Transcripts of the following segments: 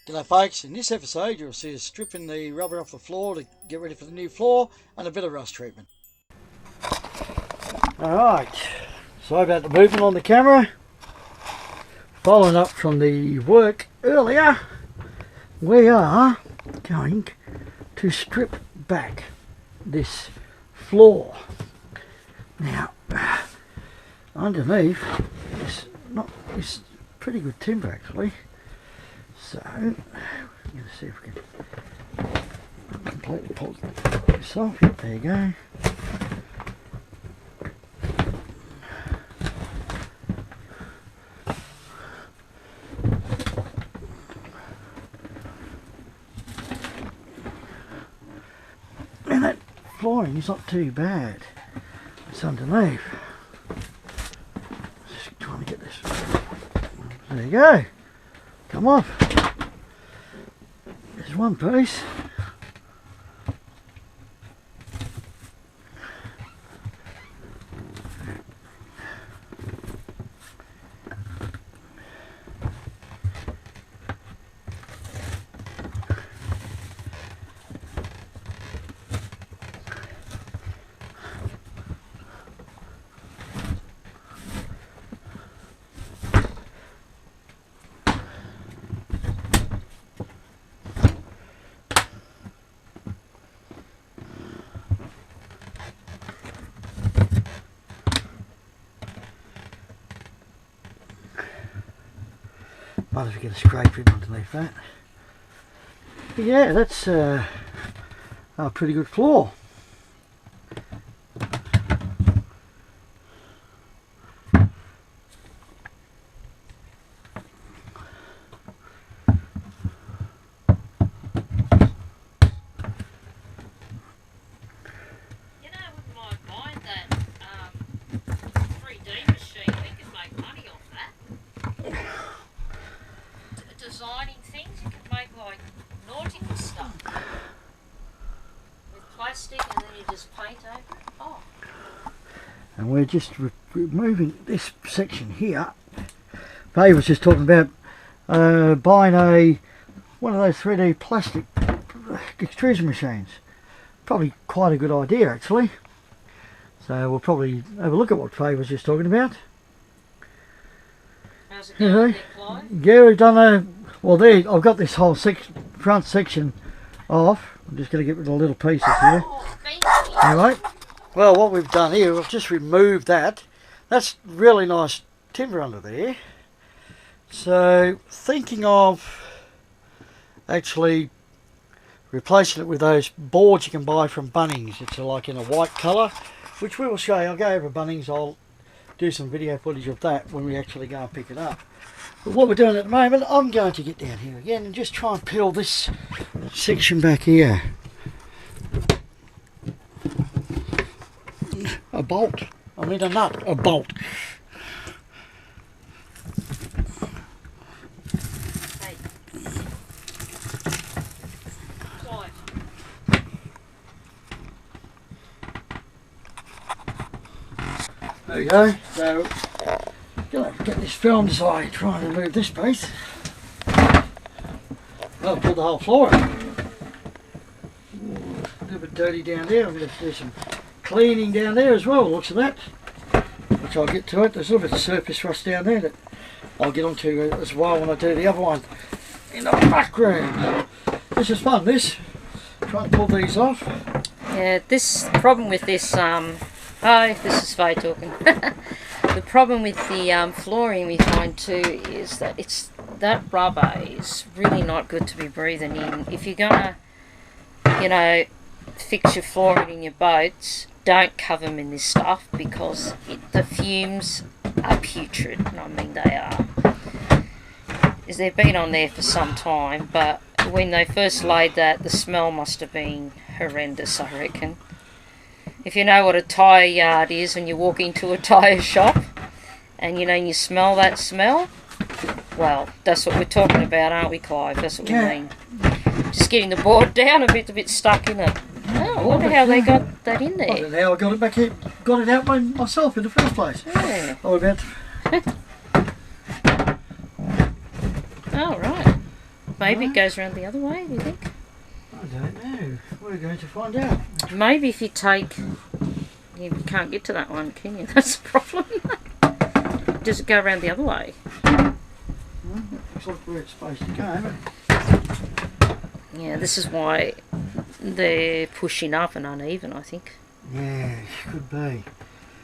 G'day folks, in this episode you'll see us stripping the rubber off the floor to get ready for the new floor and a bit of rust treatment. Alright, sorry about the movement on the camera. Following up from the work earlier, we are going to strip back this floor. Now, underneath is pretty good timber actually. So, I'm going to see if we can completely pull this off. Yep, there you go. And that flooring is not too bad. It's underneath. Just trying to get this. There you go. Come on. There's one piece. Might as well get a scraper in underneath that. But yeah, that's a pretty good floor. Designing things, you can make like nautical stuff with plastic and then you just paint over it. Oh. And we're just removing this section here. Dave was just talking about buying one of those 3D plastic extrusion machines. Probably quite a good idea actually. So we'll probably have a look at what Faye was just talking about. How's it going, Clive? Yeah, we've done well there, I've got this whole front section off. I'm just going to get rid of the little pieces here. Anyway, well what we've done here, we've just removed that. That's really nice timber under there. So thinking of actually replacing it with those boards you can buy from Bunnings. It's like in a white colour, which we will show you. I'll go over Bunnings, I'll do some video footage of that when we actually go and pick it up. But what we're doing at the moment, I'm going to get down here again and just try and peel this section back here. A bolt. I mean a nut, a bolt. Hey. Clive. There we go. So, get this film as I try and remove this piece. I'll pull the whole floor up. A little bit dirty down there. I'm going to do some cleaning down there as well, looks of that. Which I'll get to it. There's a little bit of surface rust down there that I'll get onto as well when I do the other one in the back room. This is fun, this. Try and pull these off. Yeah, this problem with this, this is Faye talking. The problem with the flooring we find too is that that rubber is really not good to be breathing in. If you're gonna, fix your flooring in your boats, don't cover them in this stuff because the fumes are putrid. I mean they are. They've been on there for some time, but when they first laid that, the smell must have been horrendous, I reckon. If you know what a tyre yard is, when you walk into a tyre shop and you smell that smell, well, that's what we're talking about, aren't we, Clive? That's what we mean. Just getting the board down, a bit stuck in it. Oh, I wonder how they got that in there. I don't know how I got it back here, got it out by myself in the first place. Yeah. Oh, about. Oh, right. Maybe it goes around the other way, do you think? I don't know. We're going to find out. Maybe if you take... You can't get to that one, can you? That's the problem. Does it go around the other way? Looks like where it's supposed to go. Yeah, this is why they're pushing up and uneven, I think. Yeah, could be.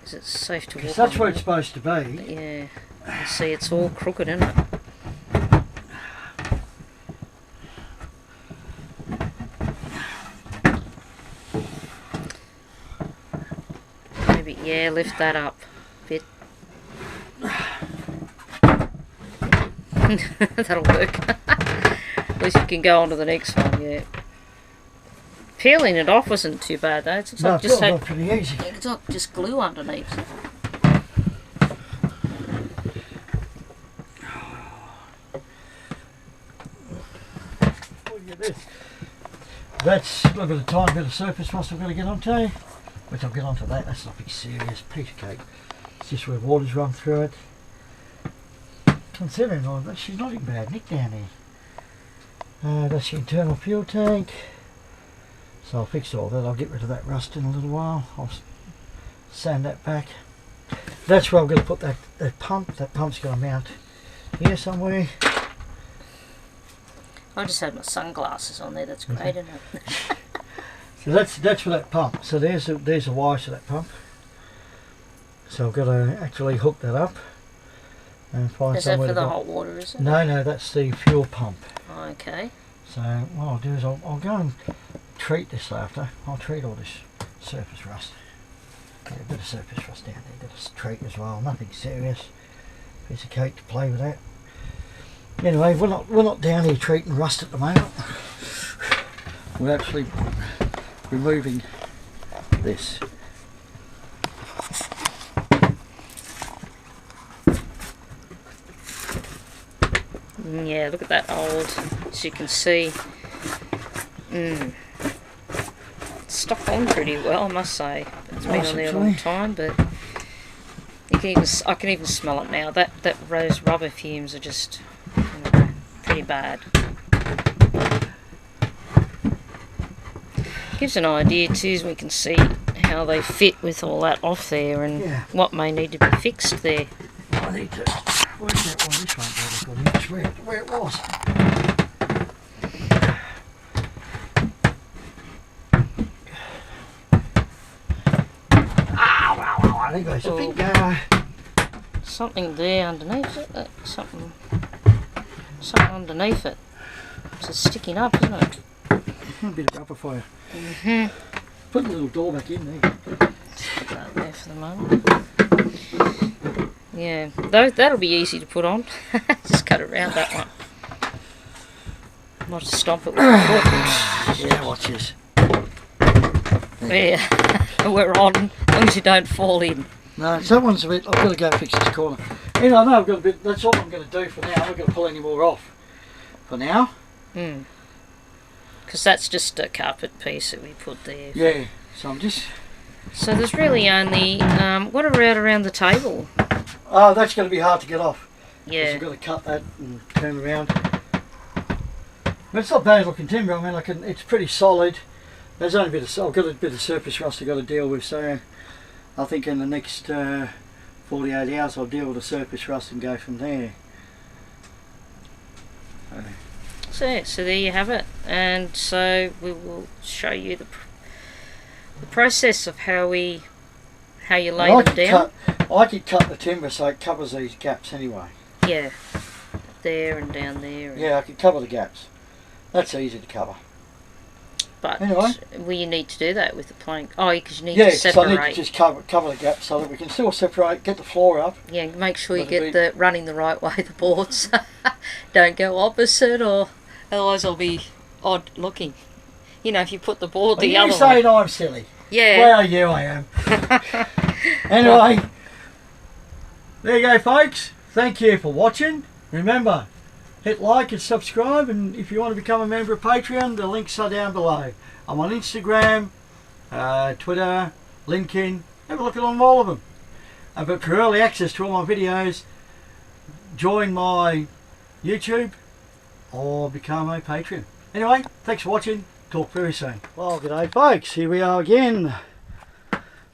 Because it's safe to walk That's on. where it's supposed to be. Yeah. You see, it's all crooked, isn't it? Maybe, yeah, lift that up a bit. That'll work. At least you can go on to the next one, yeah. Peeling it off wasn't too bad though. It's No, like just had, pretty easy. it's like just glue underneath. Look at this. That's a little bit of time, bit of surface rust I've got to get onto. Which I'll get onto that. That's not a big serious piece of cake. It's just where water's run through it. Considering all that, she's not in bad nick down here. That's the internal fuel tank. So I'll fix all that. I'll get rid of that rust in a little while. I'll sand that back. That's where I'm going to put that pump. That pump's going to mount here somewhere. I just had my sunglasses on there. That's great, isn't it? So that's for that pump. So there's the wires to that pump. So I've got to actually hook that up and find Is that somewhere for to the go. hot water, is it? No, that's the fuel pump. Okay. So what I'll do is I'll go and treat this after. I'll treat all this surface rust. Get a bit of surface rust down there. Got to treat as well. Nothing serious. Piece of cake to play with that. Anyway, we're not down here treating rust at the moment. We're actually removing this. Yeah, look at that old, as you can see. It's stuck on pretty well, I must say. It's been on there a long time, but you can I can even smell it now. That rose rubber fumes are just pretty bad. Gives an idea too, so we can see how they fit with all that off there and what may need to be fixed there. I need to work out why this won't go to where it was. I think there's a big something there underneath it. Something underneath it. It's just sticking up, isn't it? A bit of rubber for you. Put the little door back in there. Put that there for the moment. Yeah, that'll be easy to put on. Just cut around that one. Might just stomp it with a fork. Yeah, watch this. Yeah, we're on, as long as you don't fall in. No, that one's a bit. I've got to go fix this corner. You know, I know I've got a bit. That's all I'm going to do for now. I'm not going to pull any more off for now. Because that's just a carpet piece that we put there. Yeah, so I'm just. So there's really only what around the table. Oh, that's going to be hard to get off. Yeah. I've got to cut that and turn around. But it's not bad looking timber. I mean, it's pretty solid. There's only I've got a bit of surface rust I've got to deal with. So I think in the next 48 hours I'll deal with the surface rust and go from there. So there you have it. And so we will show you the process of how you lay them down. I could cut the timber so it covers these gaps anyway. Yeah, there and down there. And yeah, I could cover the gaps. That's easy to cover. But anyway, will you need to do that with the plank? Oh, because you need to separate. Yeah, so I need to just cover the gaps so that we can still separate, get the floor up. Yeah, make sure you get running the right way, the boards. Don't go opposite, or otherwise it'll be odd looking. You know, if you put the board the other way. Are you saying I'm silly? Yeah. Well, yeah, I am. Anyway, there you go, folks. Thank you for watching. Remember, hit like and subscribe, and if you want to become a member of Patreon, the links are down below. I'm on Instagram, Twitter, LinkedIn. Have a look at all of them. But for early access to all my videos, join my YouTube or become a patron. Anyway, thanks for watching. Talk very soon. Well, g'day folks, here we are again.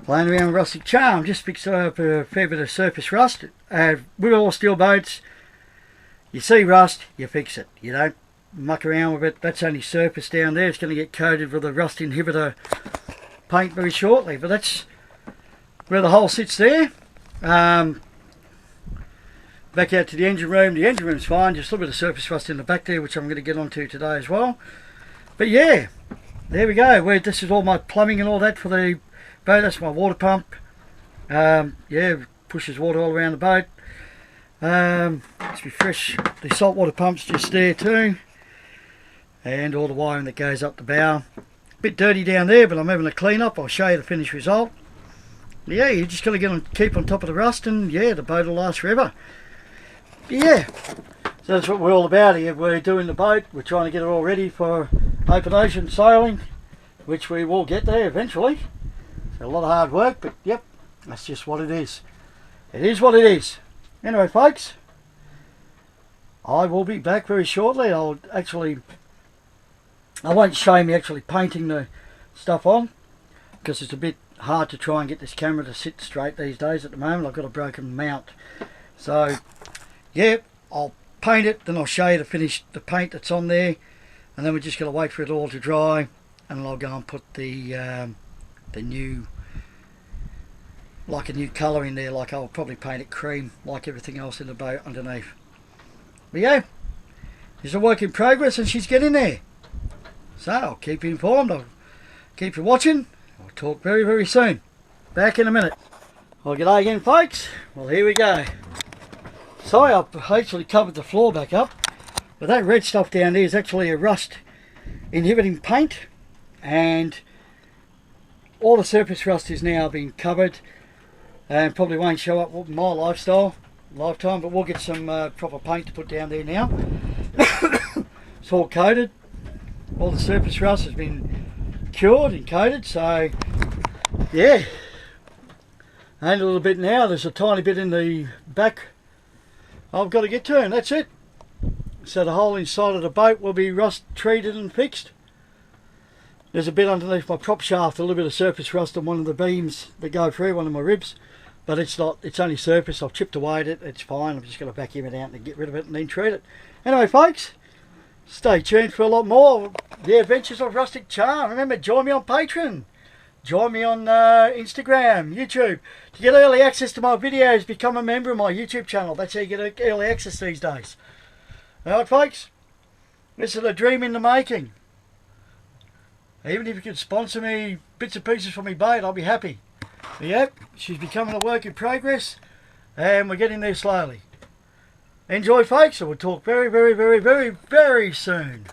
Playing around with rustic charm. Just fixed up a fair bit of surface rust. With all steel boats, you see rust, you fix it. You don't muck around with it. That's only surface down there. It's going to get coated with a rust inhibitor paint very shortly. But that's where the hole sits there. Back out to the engine room. The engine room's fine. Just a little bit of surface rust in the back there, which I'm going to get onto today as well. But yeah, there we go. This is all my plumbing and all that for the boat. That's my water pump. Yeah, pushes water all around the boat. Let's refresh the saltwater pump's just there too, and all the wiring that goes up the bow. Bit dirty down there, but I'm having a clean up. I'll show you the finished result. Yeah, you just got to keep on top of the rust, and yeah, the boat will last forever. Yeah, so that's what we're all about here. We're doing the boat. We're trying to get it all ready for open ocean sailing, which we will get there eventually. It's a lot of hard work, but yep, that's just what it is. It is what it is. Anyway folks, I will be back very shortly. I won't show me actually painting the stuff on, because it's a bit hard to try and get this camera to sit straight these days at the moment. I've got a broken mount. So yeah, I'll paint it, then I'll show you the paint that's on there, and then we're just going to wait for it all to dry, and I'll go and put the new, like a new colour in there. Like I'll probably paint it cream like everything else in the boat underneath. But yeah, it's a work in progress and she's getting there. So I'll keep you informed. I'll keep you watching. I'll talk very, very soon. Back in a minute. Well, g'day again folks. Well, here we go. Sorry, I've actually covered the floor back up, but that red stuff down there is actually a rust inhibiting paint, and all the surface rust is now being covered, and probably won't show up with my lifetime, but we'll get some proper paint to put down there now. It's all coated. All the surface rust has been cured and coated, so yeah. And a little bit now, there's a tiny bit in the back I've got to get to, and that's it. So the whole inside of the boat will be rust treated and fixed. There's a bit underneath my prop shaft, a little bit of surface rust on one of the beams that go through one of my ribs, but it's only surface. I've chipped away at it, it's fine. I'm just going to vacuum it out and get rid of it and then treat it. Anyway folks, stay tuned for a lot more. The Adventures of Rustic Charm. Remember, join me on Patreon. Join me on Instagram, YouTube. To get early access to my videos, become a member of my YouTube channel. That's how you get early access these days. Alright folks, this is a dream in the making. Even if you could sponsor me bits and pieces for me boat, I'll be happy. But yep, she's becoming a work in progress, and we're getting there slowly. Enjoy folks, and we'll talk very, very, very, very, very soon.